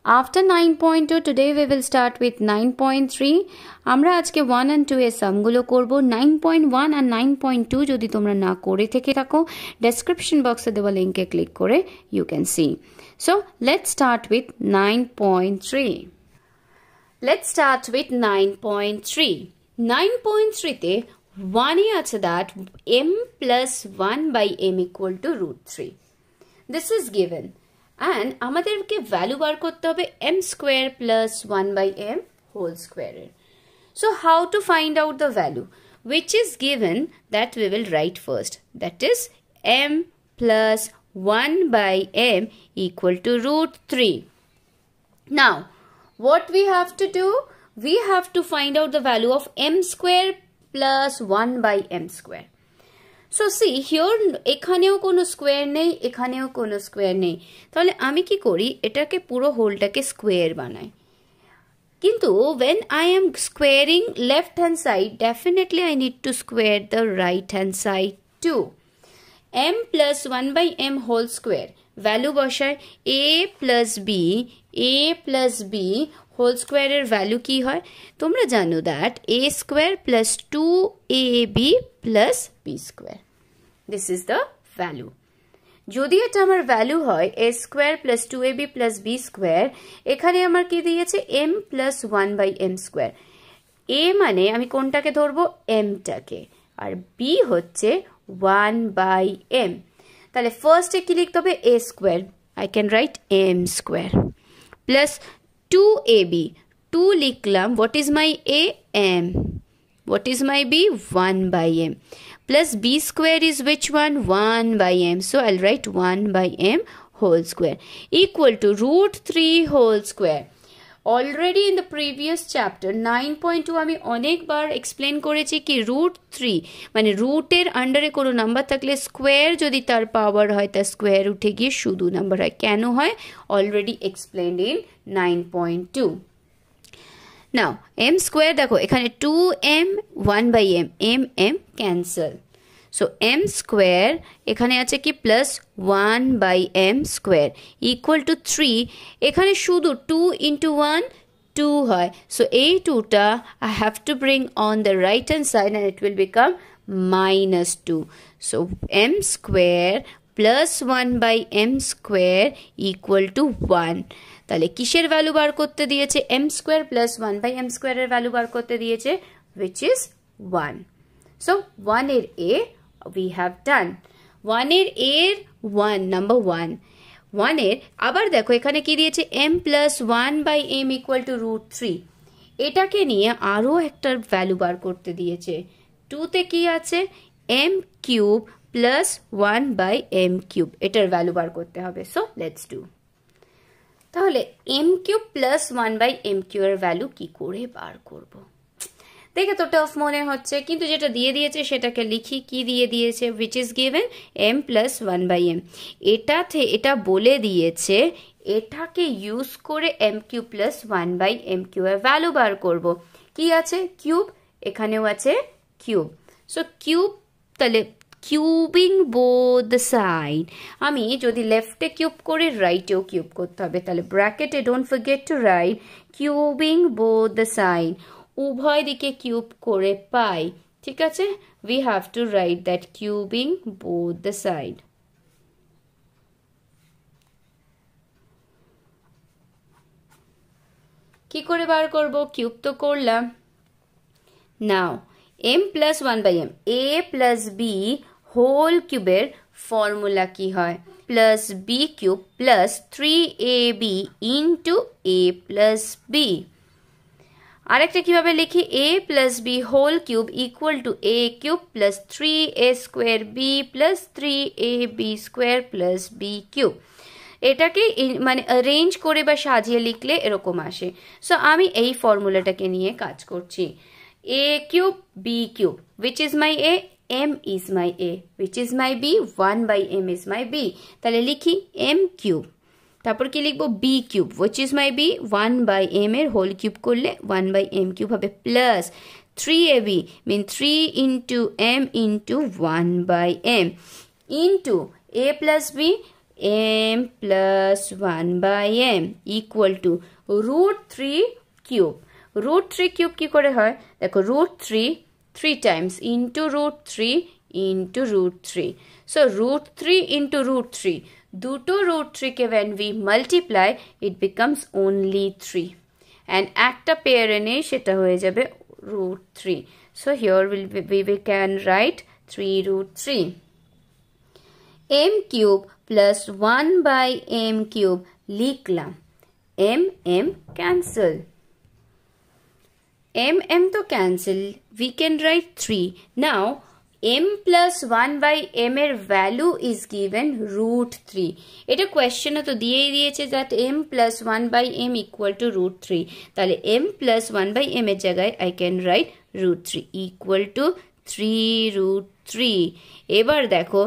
After 9.2 today we will start with 9.3. আমরা আজকে 1 and 2 এর সামগুলো করব। 9.1 and 9.2 যদি তোমরা না করে থেকে থাকো ডেসক্রিপশন বক্সে দেওয়া লিংকে ক্লিক করে you can see. So let's start with 9.3. Let's start with 9.3. 9.3 তে 1 এ আছে that m plus 1 by m equal to root 3. This is given. And আমাদেরকে ভ্যালু বার করতে হবে m square plus 1 by m whole square. So how to find out the value? Which is given that we will write first. That is m plus 1 by m equal to root 3. Now, what we have to do? We have to find out the value of m square plus 1 by m square. So see here এখানেও কোনো square নেই এখানেও কোনো square নেই তাহলে আমি কি করি এটাকে পুরো হোলটাকে স্কোয়ার বানাই কিন্তু when I am squaring left hand side definitely I need to square the right hand side too. m plus 1 by m whole square value বসায় a plus b whole square এর ভ্যালু কি হয় তোমরা জানো that a square plus 2ab plus b square. This is the value. যদি এটা আমার value হয় a square plus 2ab plus b square এখানে আমার কি দিয়েছে m plus 1 by m square. a মানে আমি কোনটাকে ধরবো m টাকে আর b হচ্ছে 1 by m. তাহলে ফার্স্টে কি লিখতে হবে a square I can write m square plus 2ab 2 লিখলাম what is my a m what is my b 1 by m plus b square is which one 1 by m so I'll write 1 by m whole square equal to root 3 whole square. Already in the previous chapter 9.2 আমি অনেকবার explain করেছি কি root 3 মানে রুটের আন্ডারে কোনো number থাকলে square যদি তার পাওয়ার হয় তার স্কোয়ার উঠে গিয়ে শুধু নাম্বার হয় কেন হয় already explained in 9.2. Now m square দেখো এখানে 2m 1 by m cancel so m square এখানে আছে কি plus 1 by m square equal to 3 এখানে শুধু 2 into 1 2 হয় so এই 2টা I have to bring on the right hand side and it will become minus 2 so m square plus 1 by m square equal to 1. তাহলে কিসের value বার করতে দিয়েছে m square plus 1 by m square এর value বার করতে দিয়েছে which is 1. So 1 এর a we have done. 1 এর a এর 1 number 1. 1 এর আবার দেখো এখানে কি দিয়েছে m plus 1 by m equal to root 3. এটাকে নিয়ে আরো একটা ভ্যালু বার করতে দিয়েছে 2 তে কি আছে m cube plus 1 by m cube এটার ভ্যালু বার করতে হবে so let's do. তাহলে m cube plus 1 by m cube এর ভ্যালু কি করে বার করব দেখে তো টাফ মনে হচ্ছে কিন্তু যেটা দিয়ে দিয়েছে সেটাকে লিখি কি দিয়ে দিয়েছে which is given m plus 1 by m এটা বলে দিয়েছে এটাকে ইউজ করে m cube plus 1 by m cube এর ভ্যালু বার করব কি আছে কিউব এখানেও আছে কিউব সো কিউব তাহলে কিউবিং বোথ দ্য সাইড আমি যদি লেফটে কিউব করে রাইটেও কিউব করতে হবে তাহলে ব্র্যাকেটে don't forget to write cubing both the side উভয় দিকে কিউব করে পাই ঠিক আছে we have to write that cubing both the side. কি করে বার করব কিউব তো করলাম now m plus 1 by m a plus b whole কিউবের ফর্মুলা কি হয় plus b cube plus 3ab into a plus b আরেকটা কিভাবে লিখি a plus b whole cube equal to a cube plus 3a square b plus 3ab square plus b cube এটাকে মানে arrange করে বা সাজিয়ে লিখলে এরকম আসে সো আমি এই ফর্মুলাটাকে নিয়ে কাজ করছি a cube b cube which is my a m is my a which is my b 1 by m is my b তাহলে লিখি m cube তারপর কি লিখবো b cube which is my b 1 by m এর whole cube করলে 1 by m cube হবে plus 3ab mean 3 into m into 1 by m into a plus b m plus 1 by m equal to root 3 cube. root 3 cube কি করে হয় দেখো root 3 times into root 3 into root 3. So root 3 into root 3. দুটো root 3 K when we multiply it becomes only 3. And একটা pair এনে সেটা হয়ে যাবে root 3. So here we can write 3 root 3. m cube plus 1 by m cube লিখলাম m cancel. m to cancel, we can write 3. Now m plus 1 by m এর value is given root 3. এটা question তো দিয়েই দিয়েছে that m plus 1 by m equal to root 3. তাহলে m plus 1 by m এর জায়গায় I can write root 3 equal to 3 root 3. এবার দেখো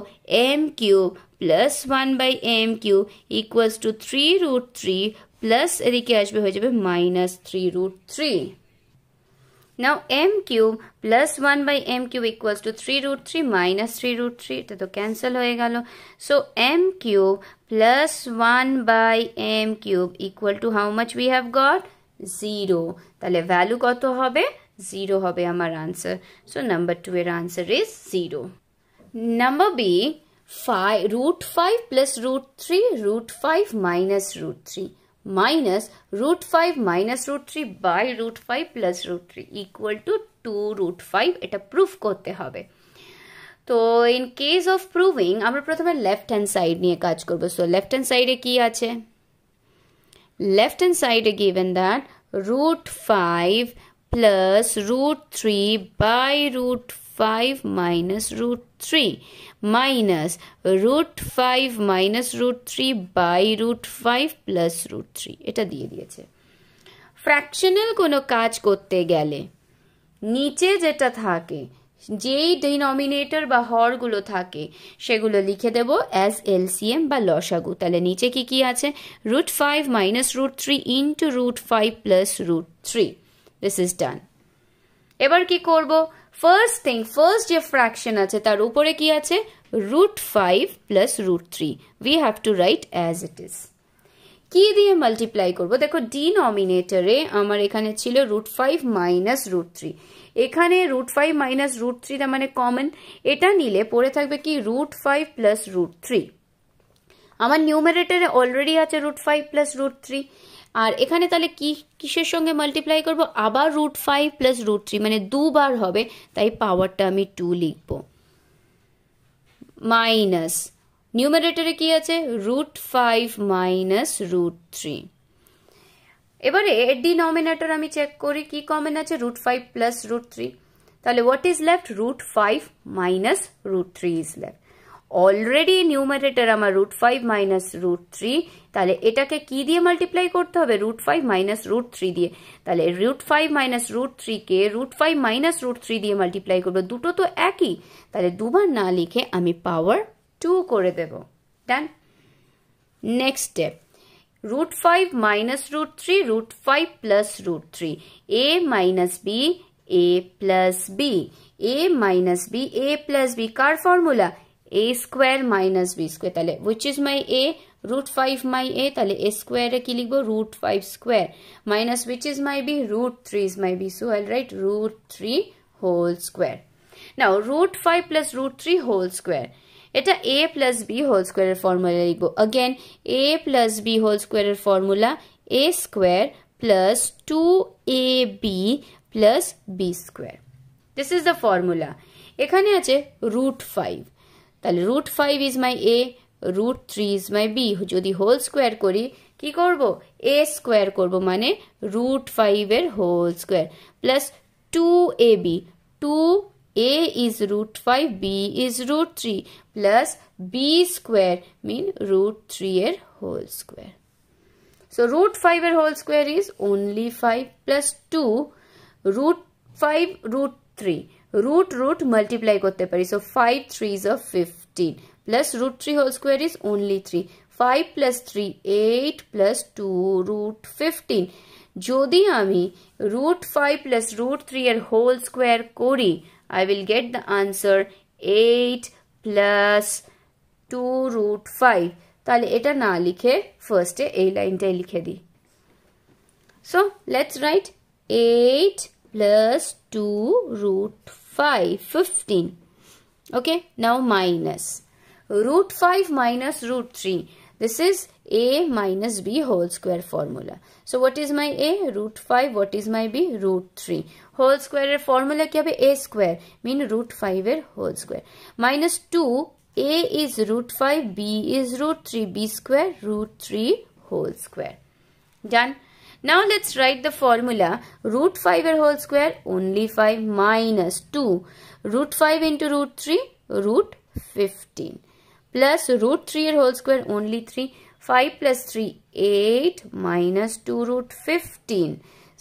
m cube plus 1 by m cube equals to 3 root 3 plus এদিকে আসবে হয়ে যাবে minus 3 root 3. Now m cube plus 1 by m cube equals to 3 root 3 minus 3 root 3. এটা তো cancel হয়ে গেল. So m cube plus 1 by m cube equal to how much we have got? 0. তাহলে value কত হবে? 0 হবে আমার answer. So number 2 এর answer is 0. Number B, root 5 plus root 3 root 5 minus root 3. Minus root 5 minus root 3 by root 5 plus root 3 equal to 2 root 5. এটা proof করতে হবে. তো in case of proving আমরা প্রথমে left hand side নিয়ে কাজ করব. So left hand side এ কি আছে? Left hand side A given that root 5 plus root 3 by root 5 minus root 3 minus root 5 minus root 3 by root 5 plus root 3. এটা দিয়ে দিয়েছে. ফ্র্যাকশনাল কোনো কাজ করতে গেলে নিচে যেটা থাকে যেই ডিনোমিনেটর বা হরগুলো থাকে সেগুলো লিখে দেব অ্যাজ এলসিএম বা লসাগু. তাহলে নিচে কি কি আছে? root 5 minus root 3 into root 5 plus root 3. This is done. এবার কি করব? ফার্স্ট যে ফ্র্যাকশন আছে তার উপরে কি আছে? root 5 plus root 3. We have to write as it is. কি দিয়ে মাল্টিপ্লাই করব? দেখো ডিনোমিনেটরে আমার এখানে ছিল root 5 minus root 3. এখানে root 5 minus root 3 তার মানে কমন. এটা নিলে পড়ে থাকবে কি root 5 plus root 3. আমার নিউমারেটরে অলরেডি আছে root 5 plus root 3. আর এখানে তাহলে কিসের সঙ্গে মাল্টিপ্লাই করব? আবার root 5 plus root 3 মানে দুবার হবে, তাই পাওয়ারটা আমি 2 লিখব। মাইনাস নিউমারেটরে কি আছে? root 5 minus root 3। এবারে ডিনোমিনেটর আমি চেক করি কি কমন আছে? root 5 plus root 3। তাহলে what is left? root 5 minus root 3 is left। Already numerator আমার root 5 minus root 3, তাহলে এটাকে কি দিয়ে মাল্টিপ্লাই করতে হবে? root 5 minus root 3 দিয়ে। তাহলে root 5 minus root 3 কে root 5 minus root 3 দিয়ে মাল্টিপ্লাই করব। দুটো তো একই, তাহলে দুবার না লিখে আমি পাওয়ার 2 করে দেব। Done. Next step, root 5 minus root 3, root 5 plus root 3, a minus b, a plus b, a minus b, a plus b car formula? a square minus b square। তাহলে which is my a? root 5 my a, তাহলে a square এ কি লিখব? root 5 square minus which is my b? root 3 is my b, so I'll write root 3 whole square। Now root 5 plus root 3 whole square, এটা a plus b whole square এর formula লিখব। again a plus b whole square এর formula a square plus 2ab plus b square। this is the formula। এখানে আছে root 5, তাহলে root 5 is my a, root 3 is my b। যদি whole square করি কি করব? a স্কোয়ার করব, মানে root 5 এর whole square plus 2ab, 2a is root 5, b is root 3 plus b square mean root 3 এর হোল স্কোয়ার। So root 5 এর whole square is only 5 plus 2 root 5 root 3, root multiply করতে পারি, so 5 3s are 15 plus root 3 whole square is only 3, 5 plus 3 8 plus 2 root 15। যদি আমি root 5 plus root 3 এর whole square করি I will get the answer 8 plus 2 root 5, তাহলে এটা না লিখে ফার্স্টে এই লাইনটাই লিখে দিই। So let's write 8 plus 2 root 5, 15. Okay, now minus root 5 minus root 3. This is a minus b whole square formula. So what is my a? Root 5. What is my b? Root 3. Whole square formula kya hobe? A square mean root 5 er whole square. Minus 2, a is root 5, b is root 3, b square root 3 whole square. Done. Now let's write the formula. Root 5 er whole square only 5 minus 2 root 5 into root 3 root 15 plus root 3 er whole square only 3 5 plus 3 8 minus 2 root 15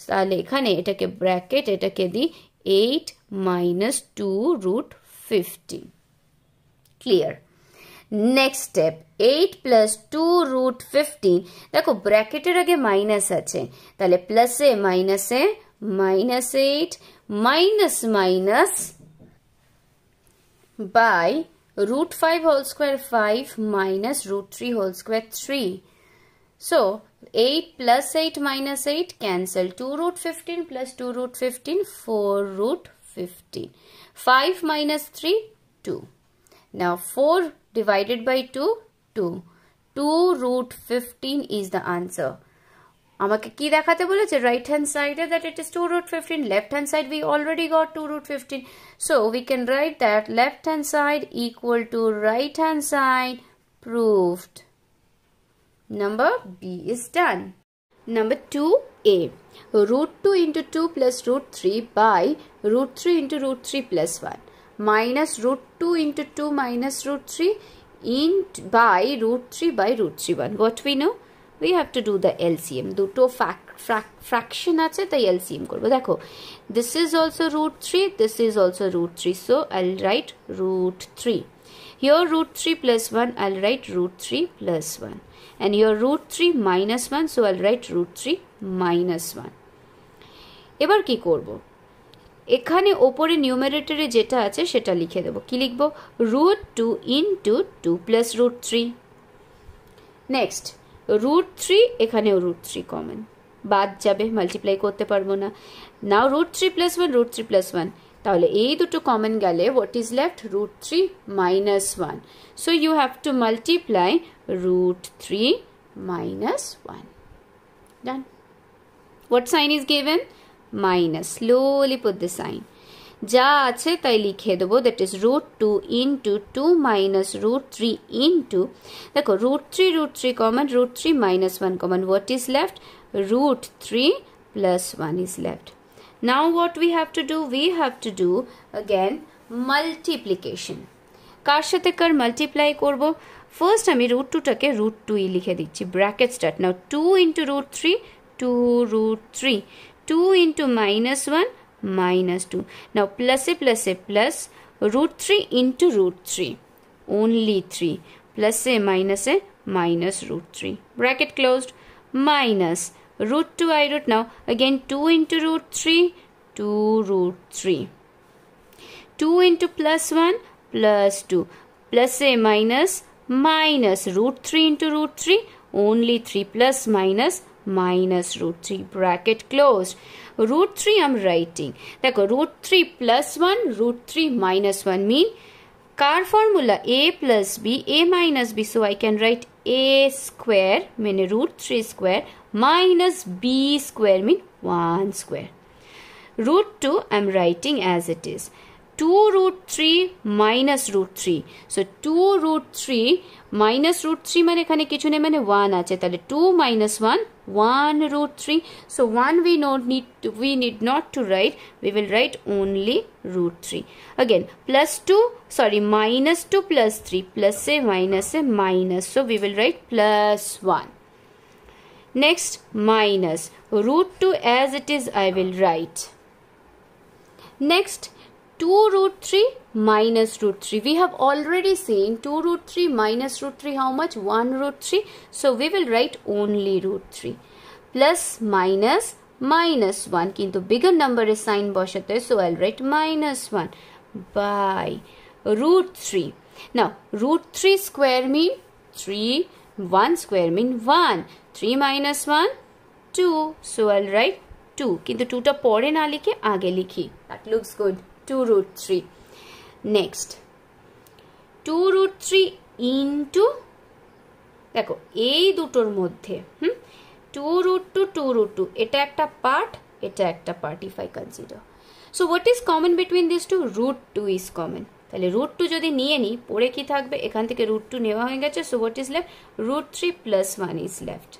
তাহলে এখানে এটাকে bracket এটাকে দি 8 minus 2 root 15 clear. Next step 8 plus 2 root 15 দেখো ব্র্যাকেটের আগে minus আছে তাহলে প্লাসে মাইনাসে minus 8 minus minus by root 5 whole square 5 minus root 3 whole square 3. So 8 plus 8 minus 8 cancel 2 root 15 plus 2 root 15 4 root 15. 5 minus 3 2. Now 4 divided by 2 2. 2 root 15 is the answer. আমাকে কি দেখাতে বলেছে right hand side that it is 2 root 15, left hand side we already got 2 root 15, so we can write that left hand side equal to right hand side. Proved. Number B is done. Number 2a, root 2 into 2 plus root 3 by root 3 into root 3 plus 1 minus root 2 into 2 minus root 3 by root 3 by root 3 1. What we know? We have to do the LCM. দুটো fraction আছে তাই LCM করব। দেখো this is also root 3, this is also root 3, so I'll write root 3. Here root 3 plus 1, I'll write root 3 plus 1, and here root 3 minus 1, so I'll write root 3 minus 1. এবার কি করব? এখানে উপরে নিউমারেটরে যেটা আছে সেটা লিখে দেব। কি লিখব? root 2 into 2 plus root 3. Next root 3 এখানেও root 3 কমন বাদ যাবে, মাল্টিপ্লাই করতে পারবো না। নাও root 3 plus 1 root 3 plus 1, তাহলে এই দুটো কমন গেলে what is left? root 3 minus 1. So you have to multiply root 3 minus 1. Done. What sign is given? Minus. Slowly put the sign. যা আছে তাই লিখে দেবো, that is root 2 into 2 minus root 3 into, দেখো root 3 common, root 3 minus 1 common. What is left? root 3 plus 1 is left. Now what we have to do? We have to do again multiplication. কার সাথে কার multiply করব? First আমি root 2 টাকে root 2 লিখে দিচ্ছি, bracket start. Now 2 into root 3 2 root 3, 2 into minus 1 minus 2. Now plus a plus root 3 into root 3 only 3 plus a minus root 3 bracket closed minus root 2 I wrote. Now again 2 into root 3 2 root 3, 2 into plus 1 plus 2 plus a minus root 3 into root 3 only 3 plus minus root 3 bracket closed. root 3 I'm writing, देखो root 3 plus 1 root 3 minus 1 mean car formula a plus b, a minus b, so I can write a square mean root 3 square minus b square mean 1 square. root 2 I'm writing as it is, 2 root 3 minus root 3, so 2 root 3 minus root 3 মানে এখানে কিছু নেই মানে 1 আছে, তাহলে 2 minus 1 1 root 3, so 1 we need not to write, we will write only root 3. Again plus 2 sorry minus 2 plus 3 plus a minus, so we will write plus 1. Next minus root 2 as it is I will write. Next 2 root 3 minus root 3, we have already seen 2 root 3 minus root 3 how much? 1 root 3, so we will write only root 3 plus minus 1 কিন্তু bigger number is sign বসাতে, so I'll write minus 1 by root 3. Now root 3 square mean 3 1 square mean 1. 3 minus 1, 2. So I'll write 2. কিন্তু 2 টা পরে না লিখে আগে লিখি. That looks good. 2 root 3. Next. 2 root 3 into, দেখো এই দুটোর মধ্যে 2 root 2, 2 root 2. এটা একটা পার্ট, এটা একটা part if I consider. So what is common between these two? Root 2 is common. তাহলে root 2 যদি নিয়ে নিই পরে কি থাকবে? এখান থেকে root 2 নেওয়া হয়ে গেছে. So what is left? Root 3 plus 1 is left.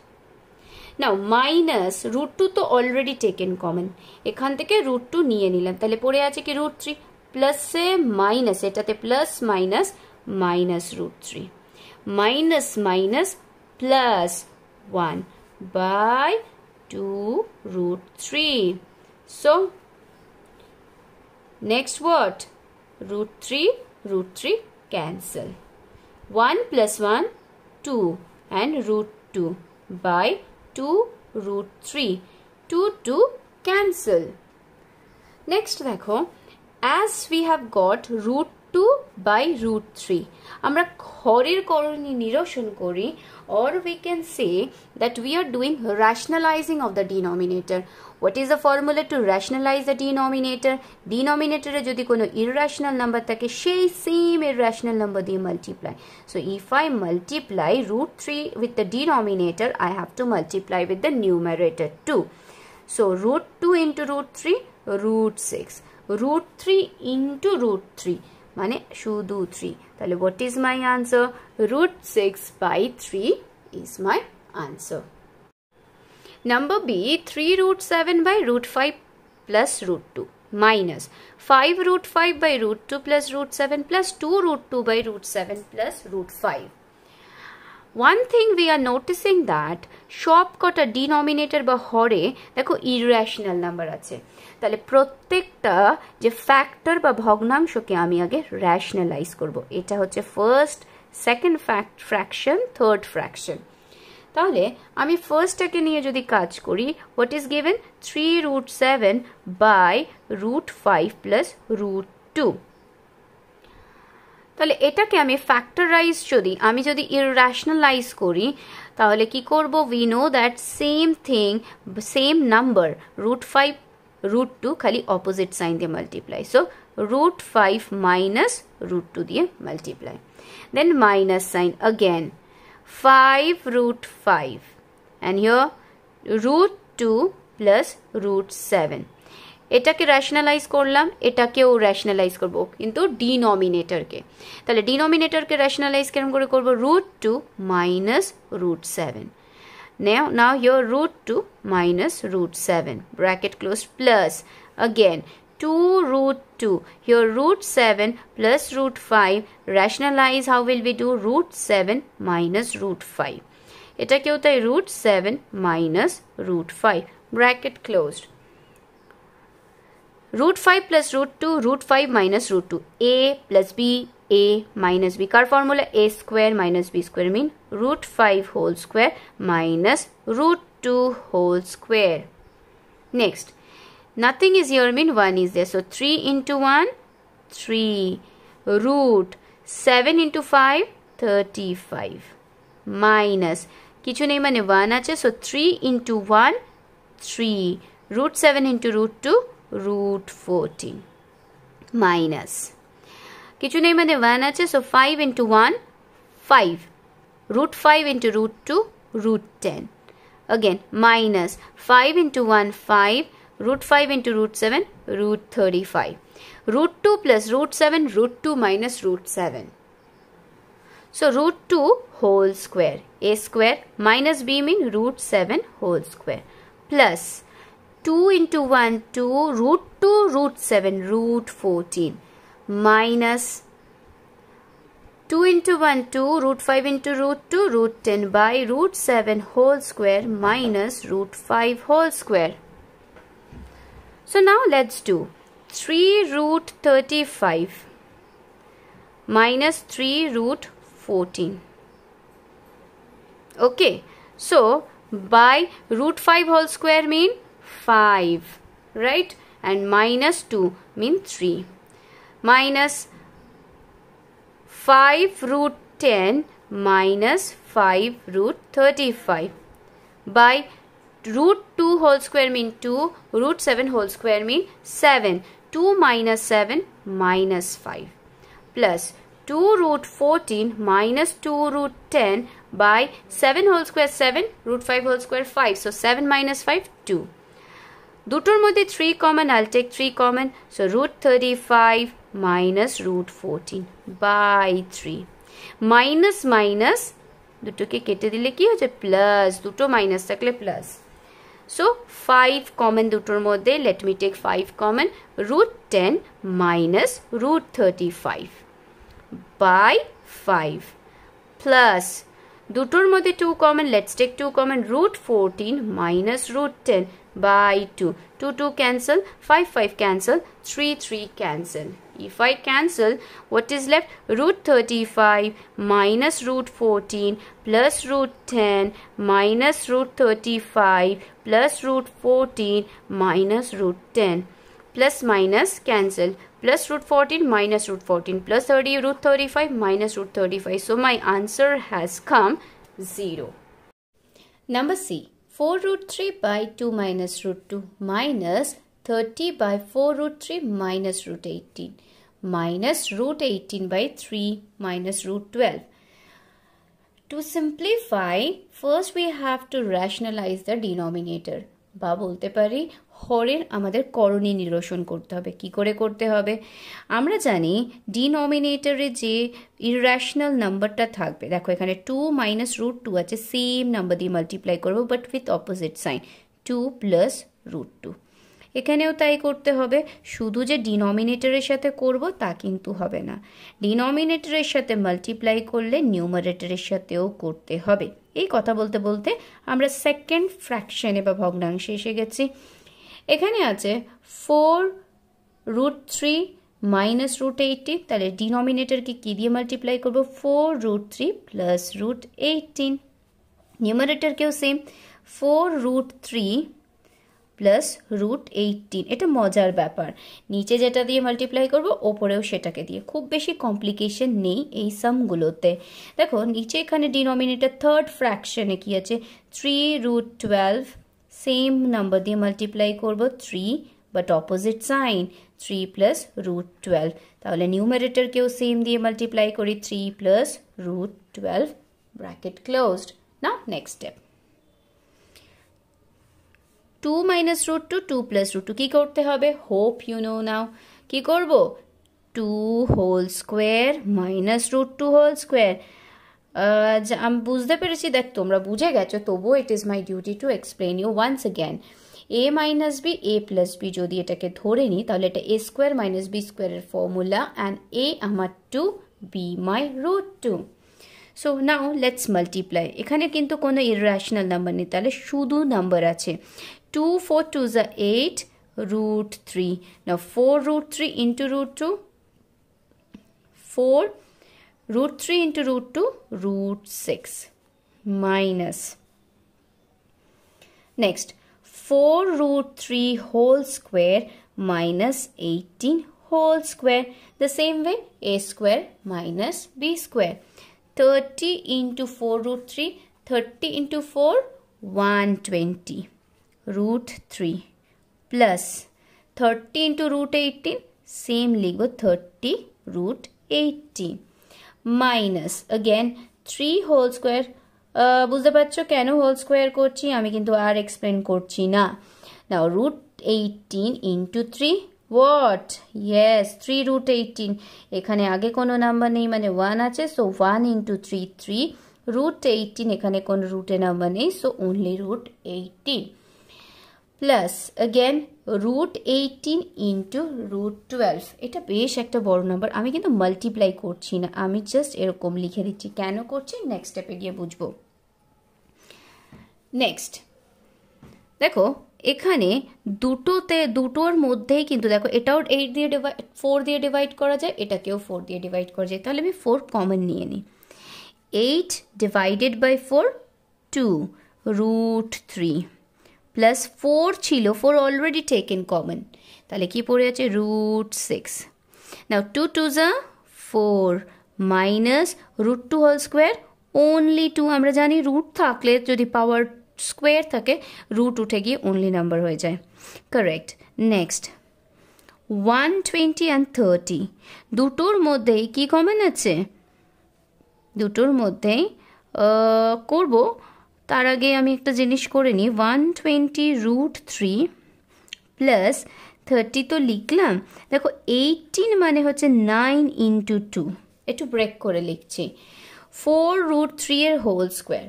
Now minus root 2 তো already taken common. এখান থেকে root 2 নিয়ে নিলাম. তাহলে পরে আছে কি root 3 plus এ minus, এটাতে plus minus minus root 3. Minus minus plus 1 by 2 root 3. So next what? Root 3 cancel. 1 plus 1, 2 and root 2 by 2 root 3. 2 cancel. Next দেখো, as we have got root 2 by root 3. আমরা হরের করণী নিরসন করি, or we can say that we are doing rationalizing of the denominator. What is the formula to rationalize the denominator? Denominator এ যদি কোনো irrational number থাকে সেই same irrational number দিয়ে multiply. So if I multiply root 3 with the denominator, I have to multiply with the numerator too. So root 2 into root 3, root 6. Root 3 into root 3 মানে শুধু 3. তাহলে what is my answer? Root 6 by 3 is my answer. Number B, 3 root 7 by root 5 plus root 2 minus 5 root 5 by root 2 plus root 7 plus 2 root 2 by root 7 plus root 5. One thing we are noticing that সবকটা denominator বা হরে দেখো irrational number আছে. তাহলে প্রত্যেকটা যে factor বা ভগ্নাংশকে আমি আগে rationalize করব. এটা হচ্ছে first, second fraction, third fraction. তাহলে আমি ফার্স্টটাকে নিয়ে যদি কাজ করি, what is given? 3 root 7 by root 5 plus root 2. তাহলে এটাকে আমি ফ্যাক্টরাইজ আমি যদি ইররাশনালাইজ করি তাহলে কি করব? we know that same number root 5 root 2 খালি অপোজিট সাইন দিয়ে multiply. So root 5 minus root 2 দিয়ে multiply. then minus sign again. 5 root 5 and here root 2 plus root 7. এটাকে রেশনালাইজ করলাম, এটাকেও রেশনালাইজ করব কিন্তু ডিনোমিনেটরকে. তাহলে ডিনোমিনেটরকে রেশনালাইজ কেমন করে করব? root 2 minus root 7. Now here root 2 minus root 7 bracket closed plus again 2 root 2. Here root 7 plus root 5. Rationalize, how will we do? Root 7 minus root 5. এটা কি হতো? root 7 minus root 5. Bracket closed. Root 5 plus root 2. Root 5 minus root 2. A plus B. A minus B. Car formula A square minus B square mean root 5 whole square minus root 2 whole square. Next. Nothing is here mean 1 is there. So 3 into 1, 3. Root 7 into 5, 35. Minus. কিছু নেই মানে 1 আছে. So 3 into 1, 3. Root 7 into root 2, root 14. Minus. কিছু নেই মানে 1 আছে. So 5 into 1, 5. Root 5 into root 2, root 10. Again minus 5 into 1, 5. Root 5 into root 7, root 35. Root 2 plus root 7, root 2 minus root 7. So root 2 whole square. A square minus B mean root 7 whole square. Plus 2 into 1, 2 root 7, root 14. Minus 2 into 1, 2 root 5 into root 2, root 10 by root 7 whole square minus root 5 whole square. So now let's do 3 root 35 minus 3 root 14. Okay, so by root 5 whole square mean 5, right? And minus 2 mean 3. Minus 5 root 10 minus 5 root 35 by root 2 whole square mean 2, root 7 whole square mean 7. 2 minus 7 minus 5 plus 2 root 14 minus 2 root 10 by 7 whole square 7, root 5 whole square 5. So 7 minus 5, 2. দুটোর মধ্যে 3 common, I'll take 3 common. So root 35 minus root 14 by 3. Minus minus, দুটোকে কেটে দিলে কি হচ্ছে? Plus, দুটো minus থাকলে plus. So 5 common দুটোর মধ্যে, let me take 5 common. Root 10 minus root 35 by 5 plus দুটোর মধ্যে 2 common, let's take 2 common. Root 14 minus root 10 by 2. 2 2 cancel, 5 5 cancel, 3 3 cancel. If I cancel, what is left? Root 35 minus root 14 plus root 10 minus root 35 plus root 14 minus root 10. Plus minus cancel. Plus root 14 minus root 14 plus 30 root 35 minus root 35. So my answer has come 0. Number C. 4 root 3 by 2 minus root 2 minus 30 by 4 root 3 minus root 18 minus root 18 by 3 minus root 12. To simplify, first we have to rationalize the denominator. বা বলতে পারি হরের আমাদের করণী নিরসন করতে হবে। কি করে করতে হবে? আমরা জানি ডিনোমিনেটরে যে ইররেশনাল নাম্বারটা থাকবে, দেখো এখানে 2 মাইনাস রুট 2 আছে, সেম নাম্বার দিয়ে মাল্টিপ্লাই করবো but with opposite sign, 2 plus root 2। এখানেও তাই করতে হবে। শুধু যে ডিনোমিনেটরের সাথে করব তা কিন্তু হবে না, ডিনোমিনেটরের সাথে মাল্টিপ্লাই করলে নিউমারেটরের সাথেও করতে হবে। এই কথা বলতে বলতে আমরা সেকেন্ড ফ্র্যাকশনে বা ভগ্নাংশে এসে গেছি। এখানে আছে 4 root 3 মাইনাস রুট 18, তাহলে ডিনোমিনেটরকে কি দিয়ে মাল্টিপ্লাই করব? 4 root 3 প্লাস রুট 18। নিউমারেটরকেও সেম, 4 root 3 প্লাস রুট 18। এটা মজার ব্যাপার, নিচে যেটা দিয়ে মাল্টিপ্লাই করব ওপরেও সেটাকে দিয়ে, খুব বেশি কমপ্লিকেশন নেই এই সামগুলোতে। দেখো নিচে এখানে ডিনোমিনেটর থার্ড ফ্র্যাকশনে কি আছে? 3 root 12, সেম নাম্বার দিয়ে মাল্টিপ্লাই করব 3 but opposite sign, 3 plus root 12। তাহলে নিউমারেটরকেও সেম দিয়ে মাল্টিপ্লাই করি, 3 plus root 12 bracket closed. Now next step, 2 minus root 2, 2 plus root 2 কি করতে হবে? হোপ ইউ নো নাও। কি করব? 2 whole square minus root 2 whole square। আমি বুঝতে পেরেছি, দেখ তোমরা বুঝে গেছো, তবুও it is my duty to explain you once again. a minus b, a plus b যদি এটাকে ধরে নিই তাহলে এটা a স্কোয়ার মাইনাস বি স্কোয়ারের ফর্মুলা, অ্যান্ড a আমার 2, b my root 2। So now let's multiply. এখানে কিন্তু কোনো ইররেশনাল নাম্বার নেই, তাহলে শুধু নাম্বার আছে। 2 4 2s are 8 root 3. Now 4 root 3 into root 2, 4 root 3 into root 2, root 6 minus. Next 4 root 3 whole square minus 18 whole square. The same way, a square minus b square. 30 into 4 root 3, 30 into 4, 120 root 3 plus 30 into root 18, same লিখবো 30 root 18 minus again 3 whole square। বুঝতে পারছো কেন whole square করছি? আমি কিন্তু আর explain করছি না। নাও root 18 into 3, what? Yes, 3 root 18। এখানে আগে কোনো নাম্বার নেই মানে 1 আছে, সো 1 into 3 3 root 18। এখানে কোনো রুটে নাম্বার নেই, so only root 18 plus again root 18 into root 12। এটা বেশ একটা বড় নাম্বার, আমি কিন্তু মাল্টিপ্লাই করছি না, আমি জাস্ট এরকম লিখে দিচ্ছি। কেন করছি নেক্সট স্টেপে গিয়ে বুঝবো। নেক্সট দেখো এখানে দুটোর মধ্যেই কিন্তু দেখো এটাও 8 দিয়ে 4 দিয়ে ডিভাইড করা যায়, এটাকেও 4 দিয়ে ডিভাইড করা যায়। তাহলে আমি 4 কমন নিয়ে নিই। 8 ডিভাইডেড বাই 4, 2 root 3 প্লাস 4 ছিল, 4 অলরেডি টেকেন কমন, তাহলে কি পড়ে আছে? root 6। Now 2 2s are 4 minus root 2 whole square only 2 আমরা জানি রুট থাকলে যদি পাওয়ার স্কোয়ার থাকে রুট উঠে গিয়ে only নাম্বার হয়ে যায় কারেক্ট নেক্সট 120 and 30 দুটোর মধ্যেই কি কমন আছে দুটোর মধ্যেই করব তার আগে আমি একটা জিনিস করে নিই 120 root 3 প্লাস 30 তো লিখলাম দেখো 18 মানে হচ্ছে 9 into 2 একটু ব্রেক করে লিখছি 4 root 3 এর হোল স্কোয়ার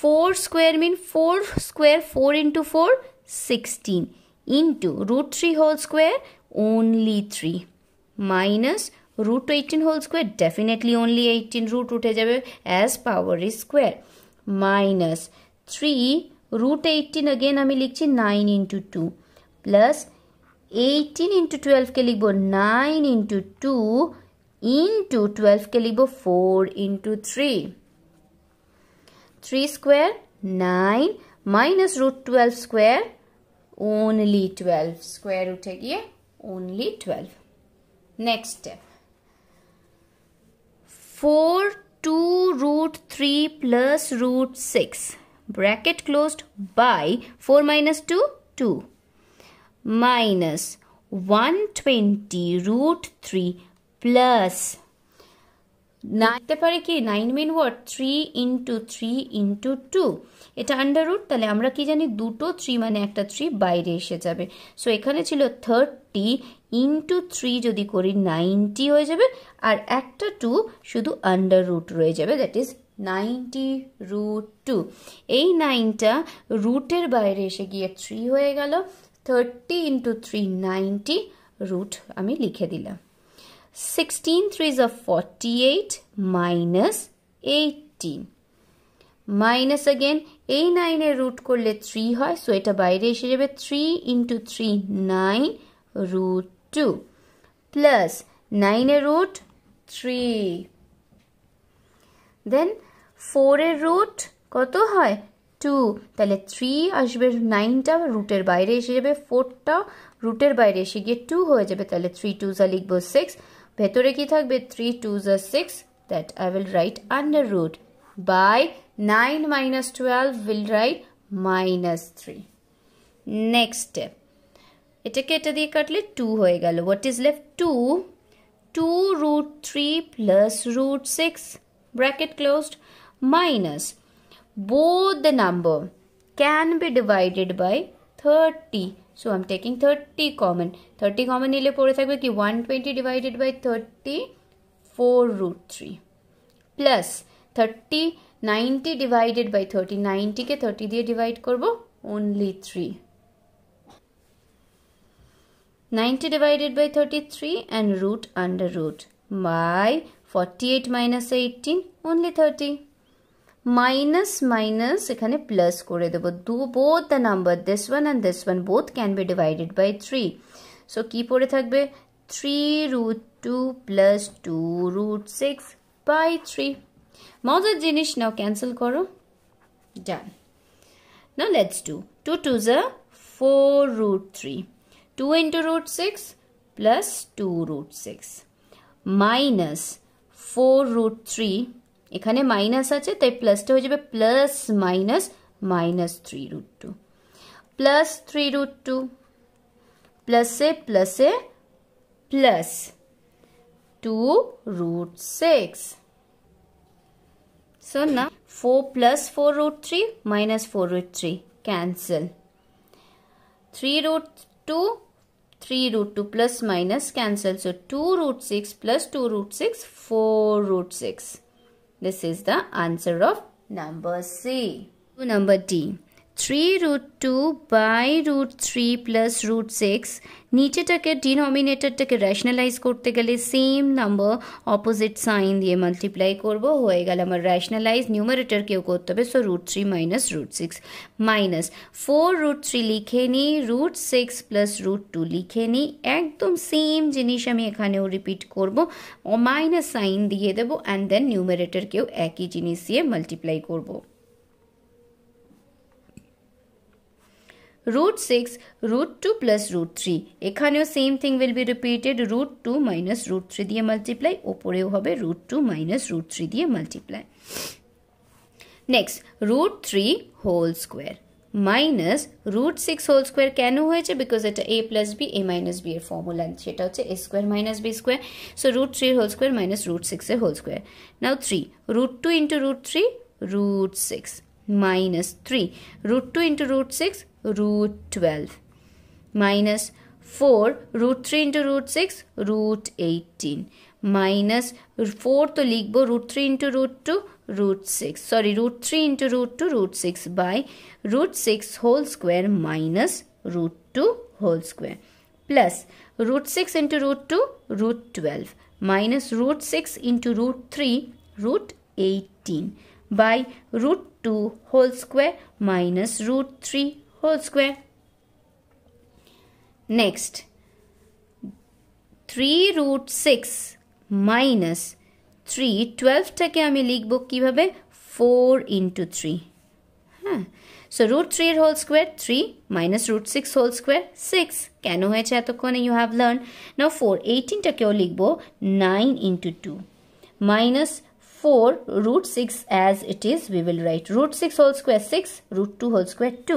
4 স্কোয়ার মিন 4 square 4 into 4 16 into root 3 whole square only 3 minus root 18 whole square definitely only 18 root উঠে যাবে as power is square minus 3 root 18 again আমি লিখছি 9 into 2 plus 18 into 12 কে লিখবো 9 into 2 into 12 কে লিখবো 4 into 3 3 square 9 minus root 12 square only 12 square উঠে গিয়ে only 12 next step 4 2 root 3 plus root 6 bracket closed by 4 minus 2 2 minus 120 root 3 plus 9 পারে কি 9 mean what 3 into 3 into 2 এটা under root তাহলে আমরা কি জানি দুটো 3 মানে একটা 3 বাইরে এসে যাবে সো এখানে ছিল 30 into 3 যদি করি 90 হয়ে যাবে আর একটা 2 শুধু আন্ডার রুট রয়ে যাবে দ্যাট ইজ 90 root 2 এই 9টা রুটের বাইরে এসে গিয়ে 3 হয়ে গেল 30 into 3 90 রুট আমি লিখে দিলাম 16 3s are 48 minus 18 minus again এই 9 এর রুট করলে 3 হয় সো এটা বাইরে এসে যাবে 3 into 3 9 root 2 plus 9 এর রুট 3 then 4 এর রুট কত হয় 2 তাহলে 3 আসবে 9টা রুটের বাইরে এসে যাবে 4টা রুটের বাইরে এসে গিয়ে 2 হয়ে যাবে তাহলে 3 2s লিখবো 6 ভেতরে কি থাকবে 3 2s 6 that I will write under root by 9 minus 12 will write minus 3 next step এটাকে এটা দিয়ে কাটলে 2 হয়ে গেল what is left 2 root 3 plus root 6 bracket closed minus both the number can be divided by 30 so I'm taking 30 common নিলে পড়ে থাকবে কি 120 divided by 30 4 root 3 plus 30 90 divided by 30 90 কে 30 দিয়ে ডিভাইড করব only 3 90 divided by 33 and root under root by 48 minus 18 only 30 minus minus এখানে plus করে দেব both the number this one and this one both can be divided by 3 so কি পড়ে থাকবে 3 root 2 plus 2 root 6 by 3 মজার জিনিস নাও cancel করো done now let's do 2 2s are 4 root 3 2 into root 6 plus 2 root 6 minus 4 root 3 এখানে minus আছে তাই প্লাসটা হয়ে যাবে plus minus minus 3 root 2 plus 3 root 2 প্লাসে প্লাসে plus 2 root 6 so now 4 plus 4 root 3 minus 4 root 3 cancel 3 root 2 3 root 2 plus minus cancel so 2 root 6 plus 2 root 6 4 root 6 this is the answer of number C. Number D 3 root 2 by root 3 plus root 6 নিচেটাকে ডিনোমিনেটরটাকে rationalise করতে গেলে same number opposite sign দিয়ে multiply করব হয়ে গেল আমার rationalise নিউমারেটরকেও করতে হবে so root 3 minus root 6 minus 4 root 3 লিখে নিই root 6 plus root 2 লিখে নিই একদম সেম জিনিস আমি এখানেও রিপিট করব ও মাইনাস সাইন দিয়ে দেব অ্যান্ড দেন নিউমারেটরকেও একই জিনিস দিয়ে মাল্টিপ্লাই করব root 6 root 2 plus root 3 এখানেও same thing will be repeated root 2 minus root 3 দিয়ে multiply ওপরেও হবে root 2 minus root 3 দিয়ে multiply next √3 whole square minus √6 whole square কেন হয়েছে? বিকজ এটা a plus b a minus b এর ফর্মুলা, সেটা হচ্ছে a square minus b square. So √3 whole square minus √6 এর whole square. Now 3 √2 into √3 √6 minus 3 √2 into √6 √12 minus 4 √3 into √6 √18 minus 4 तो लिखबो √3 into √2 √6 sorry √3 into √2 √6 by √6 whole square minus √2 whole square plus √6 into √2 √12 minus √6 into √3 √18 by √2 whole square minus √3 whole square. Next 3√6 minus 3 12 টাকে আমি লিখব কিভাবে 4 into 3 হ্যাঁ so √3 এর whole square 3 minus √6 whole square 6 কেন হয়েছে এতক্ষণে ইউ হ্যাভ লার্ন নাও 4 18 টাকেও লিখব 9 into 2 minus 4 √6 as it is we will write √6 whole square 6 √2 whole square 2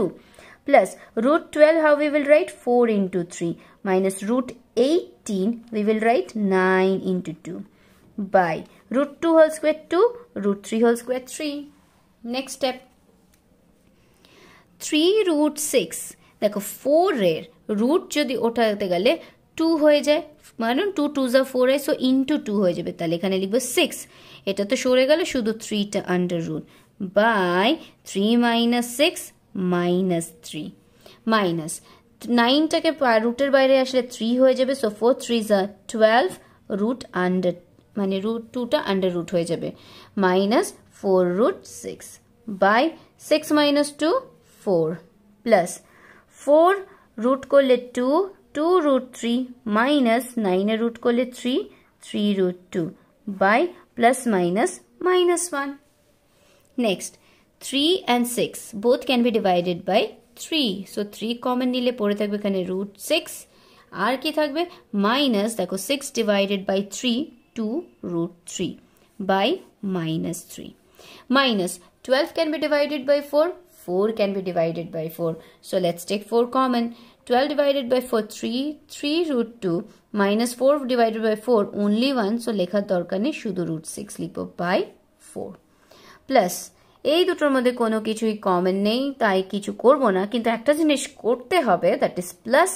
plus √12 how we will write 4 into 3 minus √18 we will write 9 into 2 by √2 whole square 2 √3 whole square 3 next step 3√6 দেখো 4 এর root যদি ওঠাতে গেলে 2 হয়ে যায় মানে 2 2s are 4 so into 2 হয়ে যাবে তাহলে এখানে লিখব 6 এটা তো সরে গেল শুধু 3 টা under root by 3 minus 6 minus 3 minus 9 টাকে রুটের বাইরে আসলে 3 হয়ে যাবে so 4 3s are 12 root under মানে রুট 2 টা আন্ডার রুট হয়ে যাবে minus 4√6 by 6 minus 2 4 plus 4 root করলে 2 2√3 minus 9 এর রুট করলে 3 3√2 by plus minus minus 1 next 3 and 6 both can be divided by 3 so 3 common নিলে পড়ে থাকবে এখানে √6 আর কি থাকবে minus দেখো 6 divided by 3 2√3 by minus 3 minus 12 can be divided by 4 4 can be divided by 4 so let's take 4 common 12 divided by 4 3 √2 minus 4 divided by 4 only 1 so লেখার দরকার নেই শুধু √6 লিখব by 4 plus এই দুটোর মধ্যে কোনো কিছুই কমন নেই তাই কিছু করব না কিন্তু একটা জিনিস করতে হবে দ্যাট ইজ প্লাস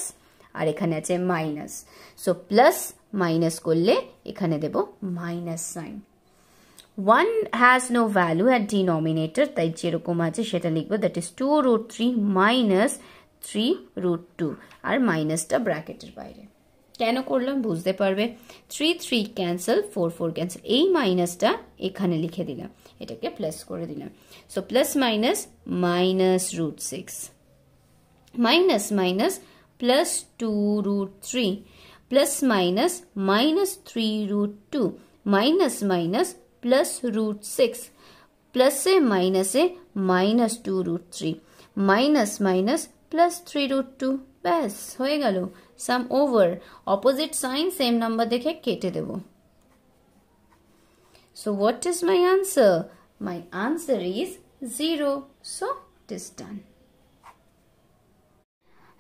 আর এখানে আছে মাইনাস সো প্লাস মাইনাস করলে এখানে দেব minus sine 1 has no value at denominator তাই যেরকম আছে সেটা লিখব দ্যাট ইজ 2√3 minus 3√2 আর মাইনাসটা ব্র্যাকেটের বাইরে কেন করলাম বুঝতে পারবে 3 3 ক্যান্সেল 4 4 ক্যান্সেল এই মাইনাসটা এখানে লিখে দিলাম এটাকে প্লাস করে দিলাম so plus minus minus √6 minus minus plus 2√3 plus minus minus 3√2 minus minus plus √6 প্লাসে মাইনাসে মাইনাস 2√3 মাইনাস মাইনাস প্লাস 3√2 ব্যাস হয়ে গেল sum over opposite sign same number দেখে কেটে দেব so what is my answer my answer is 0 so it is done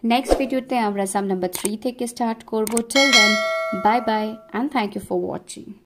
next ভিডিওতে আমরা সাম নাম্বার 3 থেকে স্টার্ট করব till then bye bye and thank you for watching